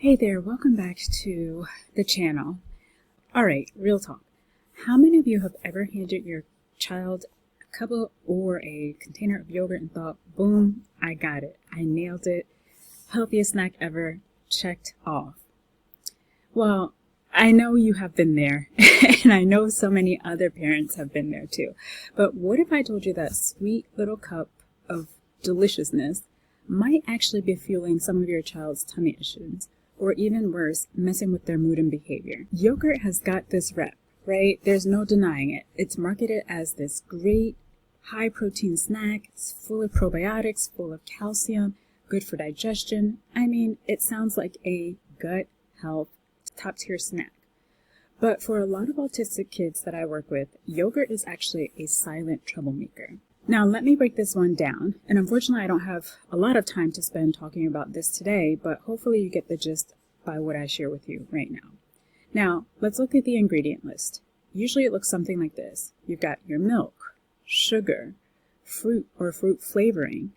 Hey there, welcome back to the channel. Alright, real talk. How many of you have ever handed your child a cup or a container of yogurt and thought, boom, I got it. I nailed it. Healthiest snack ever. Checked off. Well, I know you have been there, and I know so many other parents have been there too. But what if I told you that sweet little cup of deliciousness might actually be fueling some of your child's tummy issues? Or even worse, messing with their mood and behavior. Yogurt has got this rep, right? There's no denying it. It's marketed as this great high protein snack. It's full of probiotics, full of calcium, good for digestion. I mean, it sounds like a gut health top tier snack. But for a lot of autistic kids that I work with, yogurt is actually a silent troublemaker. Now, let me break this one down, and unfortunately I don't have a lot of time to spend talking about this today, but hopefully you get the gist by what I share with you right now. Now, let's look at the ingredient list. Usually it looks something like this. You've got your milk, sugar, fruit or fruit flavoring,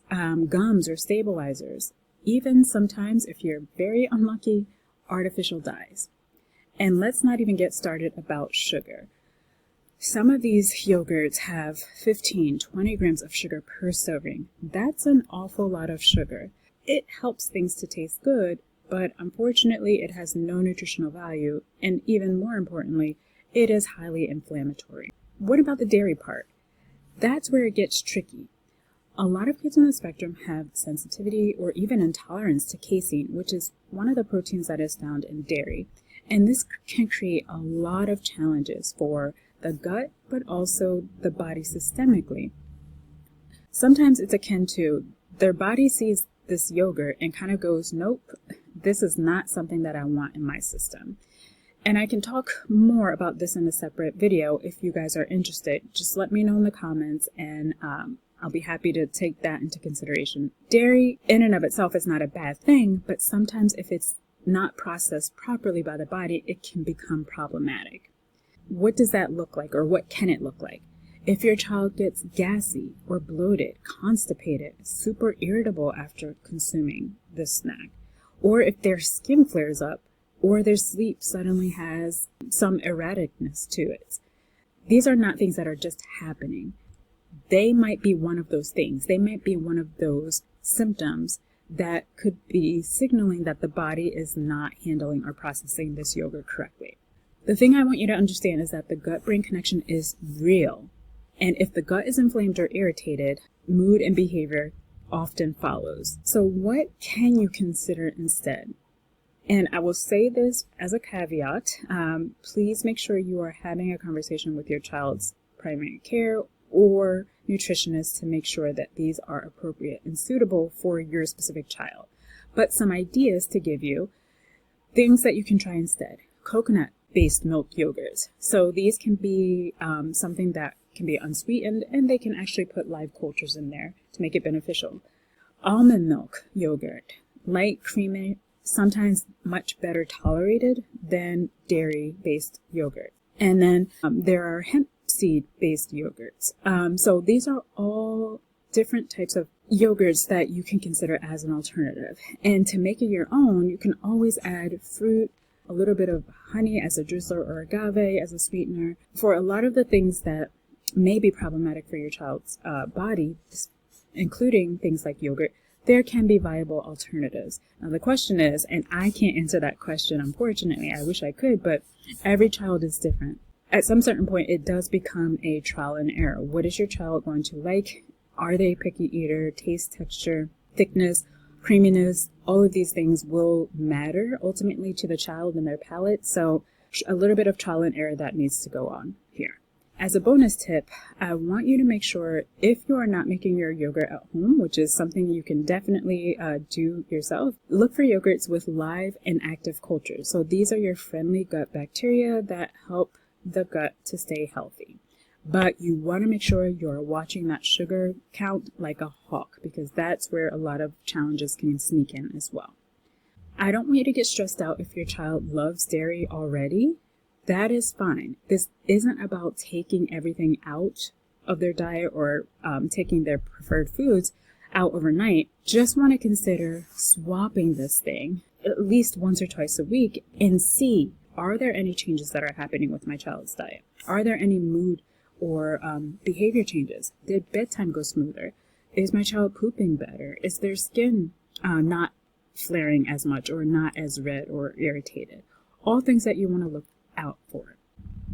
gums or stabilizers, even sometimes, if you're very unlucky, artificial dyes. And let's not even get started about sugar. Some of these yogurts have 15, 20 grams of sugar per serving. That's an awful lot of sugar. It helps things to taste good, but unfortunately it has no nutritional value, and even more importantly, it is highly inflammatory. What about the dairy part? That's where it gets tricky. A lot of kids on the spectrum have sensitivity or even intolerance to casein, which is one of the proteins that is found in dairy. And this can create a lot of challenges for the gut, but also the body systemically. Sometimes it's akin to their body sees this yogurt and kind of goes, nope, this is not something that I want in my system. And I can talk more about this in a separate video if you guys are interested. Just let me know in the comments, and I'll be happy to take that into consideration. Dairy in and of itself is not a bad thing, but sometimes if it's not processed properly by the body, it can become problematic. What does that look like, or what can it look like? If your child gets gassy or bloated, constipated, super irritable after consuming this snack, or if their skin flares up, or their sleep suddenly has some erraticness to it. These are not things that are just happening. They might be one of those things. They might be one of those symptoms that could be signaling that the body is not handling or processing this yogurt correctly. The thing I want you to understand is that the gut-brain connection is real. And if the gut is inflamed or irritated, mood and behavior often follows. So what can you consider instead? And I will say this as a caveat, please make sure you are having a conversation with your child's primary care or nutritionist to make sure that these are appropriate and suitable for your specific child. But some ideas to give you, things that you can try instead. Coconut-based milk yogurts. So these can be something that can be unsweetened, and they can actually put live cultures in there to make it beneficial. Almond milk yogurt, light, creamy, sometimes much better tolerated than dairy-based yogurt. And then there are hemp seed-based yogurts. So these are all different types of yogurts that you can consider as an alternative. And to make it your own, you can always add fruit, a little bit of honey as a drizzler, or agave as a sweetener. For a lot of the things that may be problematic for your child's body, including things like yogurt, there can be viable alternatives. Now the question is, and I can't answer that question, unfortunately, I wish I could, but every child is different. At some certain point, it does become a trial and error. What is your child going to like? Are they a picky eater? Taste, texture, thickness, creaminess, all of these things will matter ultimately to the child and their palate. So a little bit of trial and error that needs to go on here. As a bonus tip, I want you to make sure, if you are not making your yogurt at home, which is something you can definitely do yourself, look for yogurts with live and active cultures. So these are your friendly gut bacteria that help the gut to stay healthy. But you want to make sure you're watching that sugar count like a hawk, because that's where a lot of challenges can sneak in as well. I don't want you to get stressed out if your child loves dairy already. That is fine. This isn't about taking everything out of their diet or taking their preferred foods out overnight. Just want to consider swapping this thing at least once or twice a week and see, are there any changes that are happening with my child's diet? Are there any mood or behavior changes? Did bedtime go smoother? Is my child pooping better? Is their skin not flaring as much or not as red or irritated? All things that you want to look out for.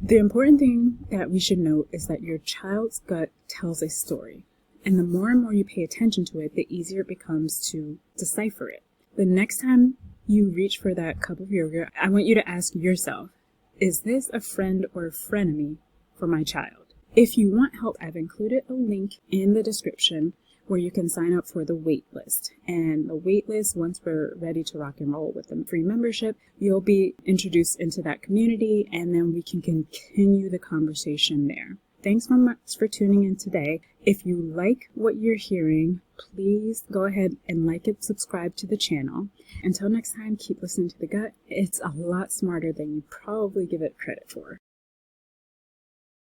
The important thing that we should note is that your child's gut tells a story. And the more and more you pay attention to it, the easier it becomes to decipher it. The next time you reach for that cup of yogurt, I want you to ask yourself, is this a friend or a frenemy for my child? If you want help, I've included a link in the description where you can sign up for the wait list. And the wait list, once we're ready to rock and roll with the free membership, you'll be introduced into that community, and then we can continue the conversation there. Thanks so much for tuning in today. If you like what you're hearing, please go ahead and like and subscribe to the channel. Until next time, keep listening to the gut. It's a lot smarter than you probably give it credit for.